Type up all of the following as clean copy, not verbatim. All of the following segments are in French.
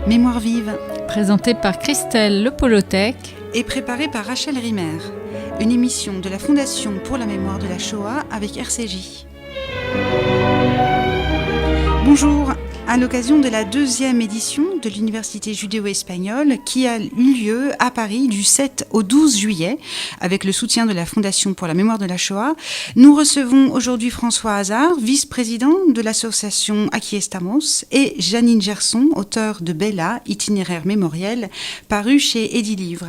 Mémoire vive, Présenté par Christelle Lepolothèque et préparée par Rachel Rimer. Une émission de la Fondation pour la mémoire de la Shoah avec RCJ. Bonjour, à l'occasion de la 2e édition de l'Université judéo-espagnole qui a eu lieu à Paris du 7 au 12 juillet avec le soutien de la Fondation pour la mémoire de la Shoah, nous recevons aujourd'hui François Hazard, vice-président de l'association Aquí Estamos, et Janine Gerson, auteure de Bella, itinéraire mémoriel, paru chez Edilivre.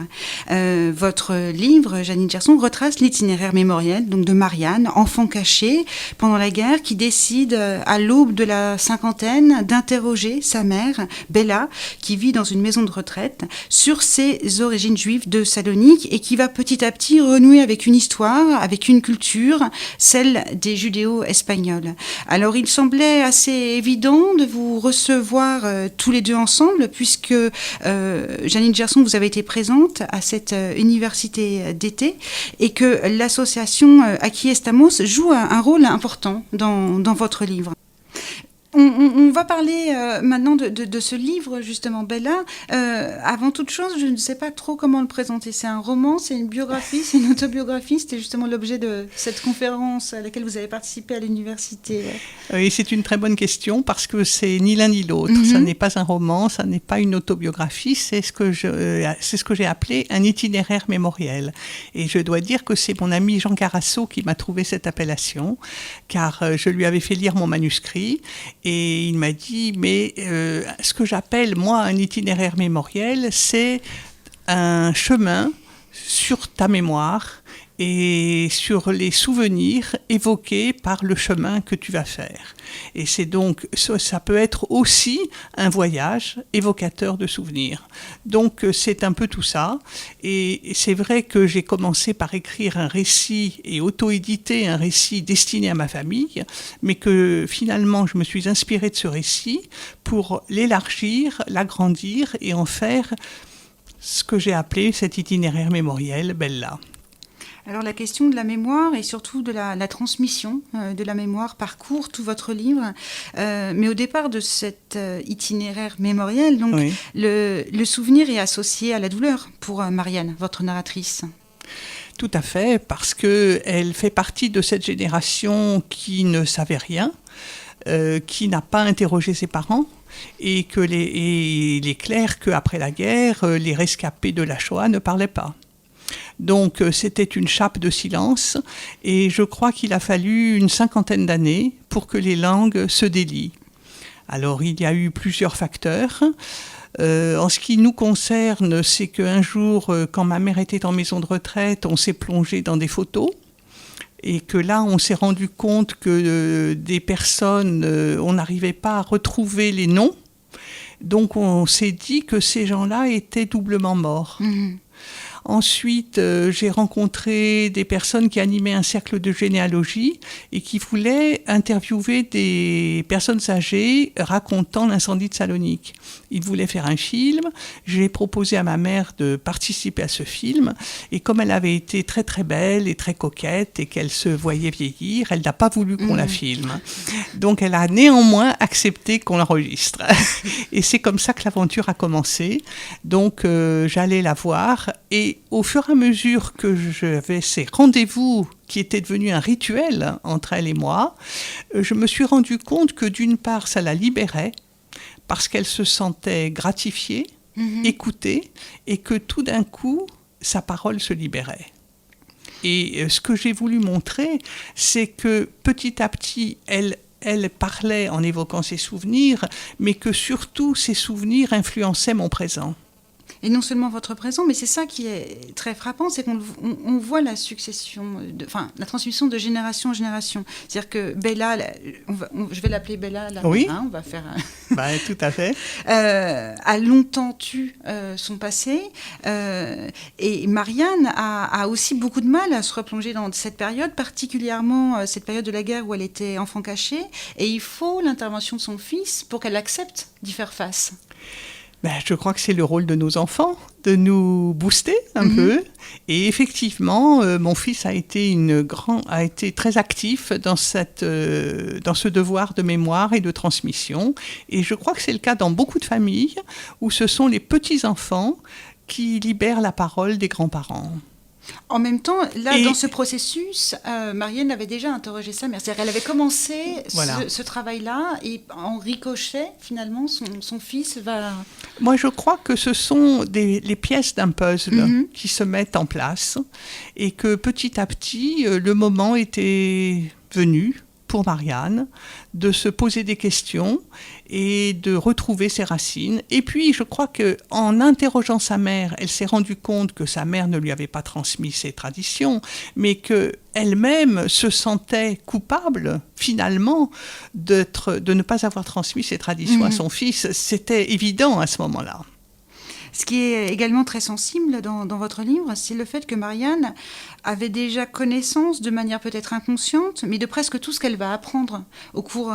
Votre livre, Janine Gerson, retrace l'itinéraire mémoriel donc de Marianne, enfant cachée pendant la guerre, qui décide à l'aube de la cinquantaine d'interroger sa mère, Bella, qui vit dans une maison de retraite, sur ses origines juives de Salonique et qui va petit à petit renouer avec une histoire, avec une culture, celle des judéo-espagnols. Alors il semblait assez évident de vous recevoir tous les deux ensemble, puisque Janine Gerson, vous avez été présente à cette université d'été et que l'association Aquí Estamos joue un rôle important dans votre livre. On va parler maintenant de ce livre, justement, Bella. Avant toute chose, je ne sais pas trop comment le présenter. C'est un roman, c'est une biographie, c'est une autobiographie. C'était justement l'objet de cette conférence à laquelle vous avez participé à l'université. Oui, c'est une très bonne question parce que c'est ni l'un ni l'autre. Mm-hmm. Ça n'est pas un roman, ça n'est pas une autobiographie. C'est ce que j'ai appelé un itinéraire mémoriel. Et je dois dire que c'est mon ami Jean Carasso qui m'a trouvé cette appellation, car je lui avais fait lire mon manuscrit. Et il m'a dit, mais ce que j'appelle, moi, un itinéraire mémoriel, c'est un chemin sur ta mémoire et sur les souvenirs évoqués par le chemin que tu vas faire. Et c'est donc, ça peut être aussi un voyage évocateur de souvenirs. Donc c'est un peu tout ça. Et c'est vrai que j'ai commencé par écrire un récit et auto-éditer un récit destiné à ma famille, mais que finalement je me suis inspirée de ce récit pour l'élargir, l'agrandir et en faire ce que j'ai appelé cet itinéraire mémoriel, Bella. Alors la question de la mémoire et surtout de la transmission de la mémoire parcourt tout votre livre. Mais au départ de cet itinéraire mémoriel, donc, oui. le souvenir est associé à la douleur pour Marianne, votre narratrice. Tout à fait, parce qu'elle fait partie de cette génération qui ne savait rien, qui n'a pas interrogé ses parents. Et il est clair qu'après la guerre, les rescapés de la Shoah ne parlaient pas. Donc c'était une chape de silence et je crois qu'il a fallu une 50aine d'années pour que les langues se délient. Alors il y a eu plusieurs facteurs. En ce qui nous concerne, c'est qu'un jour, quand ma mère était en maison de retraite, on s'est plongé dans des photos. Et que là, on s'est rendu compte que des personnes, on n'arrivait pas à retrouver les noms. Donc on s'est dit que ces gens-là étaient doublement morts. Mmh. Ensuite, j'ai rencontré des personnes qui animaient un cercle de généalogie et qui voulaient interviewer des personnes âgées racontant l'incendie de Salonique. Ils voulaient faire un film. J'ai proposé à ma mère de participer à ce film. Et comme elle avait été très très belle et très coquette et qu'elle se voyait vieillir, elle n'a pas voulu qu'on la filme. Donc elle a néanmoins accepté qu'on l'enregistre. Et c'est comme ça que l'aventure a commencé. Donc j'allais la voir et au fur et à mesure que j'avais ces rendez-vous qui étaient devenus un rituel entre elle et moi, je me suis rendu compte que d'une part, ça la libérait parce qu'elle se sentait gratifiée, écoutée, et que tout d'un coup, sa parole se libérait. Et ce que j'ai voulu montrer, c'est que petit à petit, elle parlait en évoquant ses souvenirs, mais que surtout, ces souvenirs influençaient mon présent. Et non seulement votre présent, mais c'est ça qui est très frappant, c'est qu'on voit la succession, la transmission de génération en génération. C'est-à-dire que Bella, je vais l'appeler Bella, là, oui. On va faire... tout à fait. A longtemps tu son passé, et Marianne a aussi beaucoup de mal à se replonger dans cette période, particulièrement cette période de la guerre où elle était enfant caché, et il faut l'intervention de son fils pour qu'elle accepte d'y faire face. Je crois que c'est le rôle de nos enfants, de nous booster un peu. Et effectivement, mon fils a été très actif dans ce devoir de mémoire et de transmission. Et je crois que c'est le cas dans beaucoup de familles où ce sont les petits-enfants qui libèrent la parole des grands-parents. En même temps, dans ce processus, Marianne avait déjà interrogé sa mère. C'est-à-dire qu'elle avait commencé ce travail-là et en ricochet, finalement, son fils va... Moi, je crois que ce sont les pièces d'un puzzle qui se mettent en place et que petit à petit, le moment était venu pour Marianne de se poser des questions et de retrouver ses racines. Et puis, je crois qu'en interrogeant sa mère, elle s'est rendue compte que sa mère ne lui avait pas transmis ses traditions, mais qu'elle-même se sentait coupable, finalement, de ne pas avoir transmis ses traditions à son fils. C'était évident à ce moment-là. Ce qui est également très sensible dans votre livre, c'est le fait que Marianne avait déjà connaissance, de manière peut-être inconsciente, mais de presque tout ce qu'elle va apprendre au cours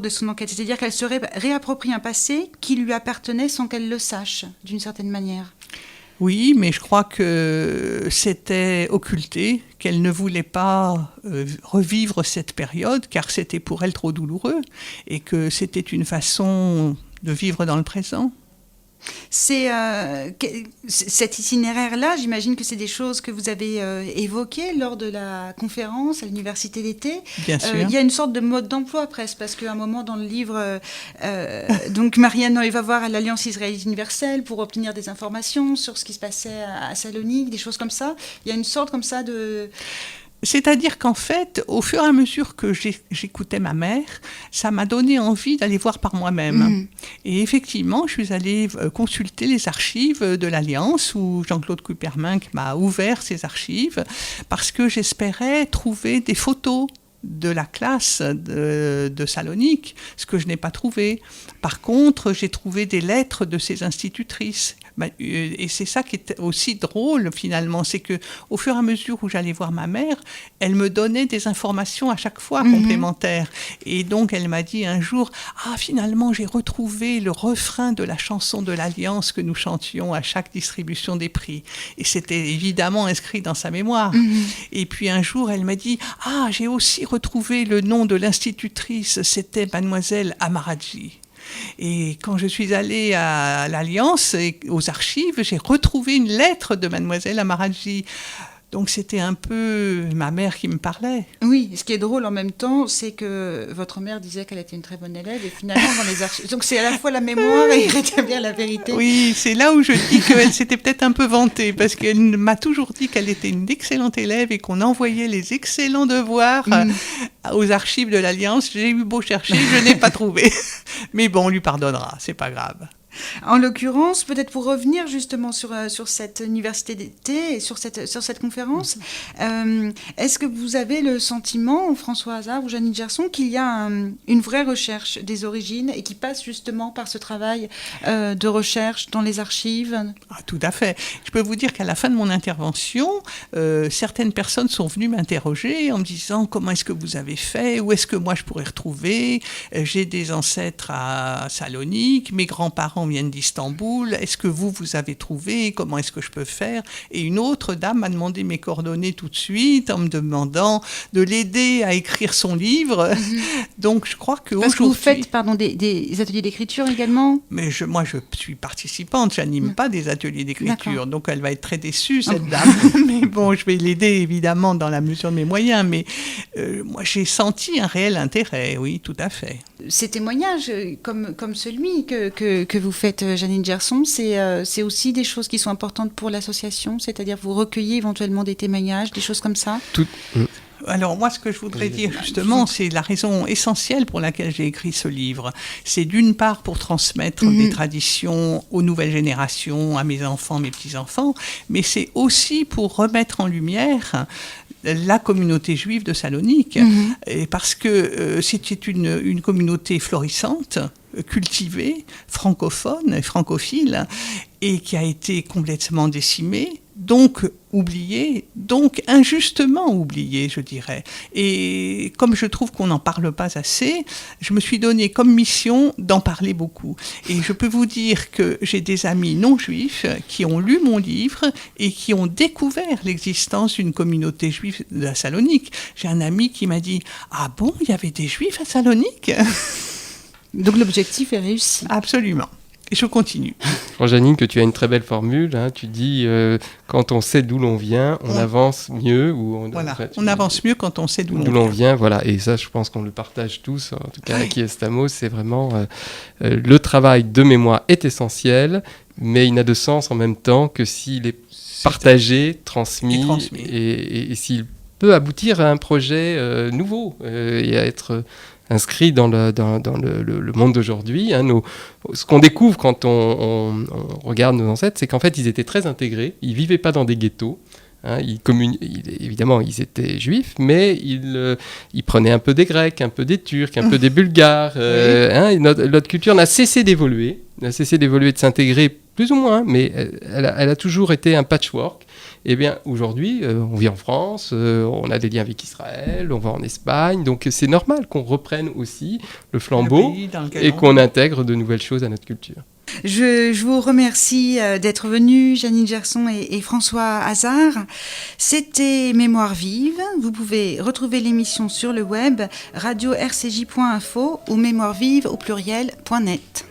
de son enquête. C'est-à-dire qu'elle se réapproprie un passé qui lui appartenait sans qu'elle le sache, d'une certaine manière. Oui, mais je crois que c'était occulté, qu'elle ne voulait pas revivre cette période, car c'était pour elle trop douloureux, et que c'était une façon de vivre dans le présent. Cet itinéraire-là, j'imagine que c'est des choses que vous avez évoquées lors de la conférence à l'université d'été. Bien sûr. Il y a une sorte de mode d'emploi presque, parce qu'à un moment dans le livre, donc Marianne va voir à l'Alliance israélite universelle pour obtenir des informations sur ce qui se passait à Salonique, des choses comme ça. Il y a une sorte comme ça de... C'est-à-dire qu'en fait, au fur et à mesure que j'écoutais ma mère, ça m'a donné envie d'aller voir par moi-même. Et effectivement, je suis allée consulter les archives de l'Alliance, où Jean-Claude Couperminck m'a ouvert ses archives, parce que j'espérais trouver des photos de la classe de Salonique, ce que je n'ai pas trouvé. Par contre, j'ai trouvé des lettres de ses institutrices. Et c'est ça qui est aussi drôle finalement, c'est que au fur et à mesure où j'allais voir ma mère, elle me donnait des informations à chaque fois complémentaires. Et donc elle m'a dit un jour, finalement j'ai retrouvé le refrain de la chanson de l'Alliance que nous chantions à chaque distribution des prix. Et c'était évidemment inscrit dans sa mémoire. Et puis un jour elle m'a dit, j'ai aussi retrouvé le nom de l'institutrice, c'était mademoiselle Amaradji. Et quand je suis allée à l'Alliance et aux archives, j'ai retrouvé une lettre de mademoiselle Amaradji. Donc c'était un peu ma mère qui me parlait. Oui, ce qui est drôle en même temps, c'est que votre mère disait qu'elle était une très bonne élève et finalement dans les archives... Donc c'est à la fois la mémoire et rétablir la vérité. Oui, c'est là où je dis qu'elle s'était peut-être un peu vantée, parce qu'elle m'a toujours dit qu'elle était une excellente élève et qu'on envoyait les excellents devoirs aux archives de l'Alliance. J'ai eu beau chercher, je n'ai pas trouvé. Mais bon, on lui pardonnera, c'est pas grave. En l'occurrence, peut-être pour revenir justement sur cette université d'été et sur cette conférence, est-ce que vous avez le sentiment, François Hazard ou Jeanine Gerson, qu'il y a une vraie recherche des origines et qui passe justement par ce travail de recherche dans les archives ? Tout à fait. Je peux vous dire qu'à la fin de mon intervention, certaines personnes sont venues m'interroger en me disant comment est-ce que vous avez fait, où est-ce que moi je pourrais retrouver, j'ai des ancêtres à Salonique, mes grands-parents viennent d'Istanbul, est-ce que vous avez trouvé, comment est-ce que je peux faire ? Et une autre dame m'a demandé mes coordonnées tout de suite en me demandant de l'aider à écrire son livre. Donc je crois que parce que vous faites des ateliers d'écriture également ? Mais moi je suis participante, j'anime pas des ateliers d'écriture, donc elle va être très déçue cette dame. Mais bon, je vais l'aider évidemment dans la mesure de mes moyens, mais moi j'ai senti un réel intérêt, oui, tout à fait. Ces témoignages, comme celui que vous faites, Jeanine Gerson, c'est aussi des choses qui sont importantes pour l'association, c'est-à-dire vous recueillez éventuellement des témoignages, des choses comme ça ? Alors moi, ce que je voudrais dire justement, c'est la raison essentielle pour laquelle j'ai écrit ce livre. C'est d'une part pour transmettre des traditions aux nouvelles générations, à mes enfants, mes petits-enfants, mais c'est aussi pour remettre en lumière la communauté juive de Salonique, et parce que c'était une communauté florissante, cultivée, francophone, francophile, et qui a été complètement décimée donc oublié, donc injustement oublié, je dirais. Et comme je trouve qu'on n'en parle pas assez, je me suis donné comme mission d'en parler beaucoup. Et je peux vous dire que j'ai des amis non juifs qui ont lu mon livre et qui ont découvert l'existence d'une communauté juive de Salonique. J'ai un ami qui m'a dit « Ah bon, il y avait des juifs à Salonique ?» Donc l'objectif est réussi. Absolument. Et je continue. Je crois, Janine, que tu as une très belle formule. Hein. Tu dis, quand on sait d'où l'on vient, on avance mieux. Voilà, on avance mieux quand on sait d'où l'on vient. Voilà. Et ça, je pense qu'on le partage tous, en tout cas à Estamos. C'est vraiment le travail de mémoire est essentiel, mais il n'a de sens en même temps que s'il est partagé, transmis. Et s'il peut aboutir à un projet nouveau et à être inscrit dans le monde d'aujourd'hui. Hein, ce qu'on découvre quand on regarde nos ancêtres, c'est qu'en fait, ils étaient très intégrés. Ils ne vivaient pas dans des ghettos. Hein, évidemment, ils étaient juifs, mais ils prenaient un peu des Grecs, un peu des Turcs, un peu des Bulgares. Hein, notre culture n'a cessé d'évoluer, de s'intégrer plus ou moins, mais elle a toujours été un patchwork. Eh bien, aujourd'hui, on vit en France, on a des liens avec Israël, on va en Espagne, donc c'est normal qu'on reprenne aussi le flambeau et qu'on intègre de nouvelles choses à notre culture. Je vous remercie d'être venus, Janine Gerson et François Hazard. C'était Mémoire vive. Vous pouvez retrouver l'émission sur le web radio-rcj.info ou mémoirevive au pluriel.net.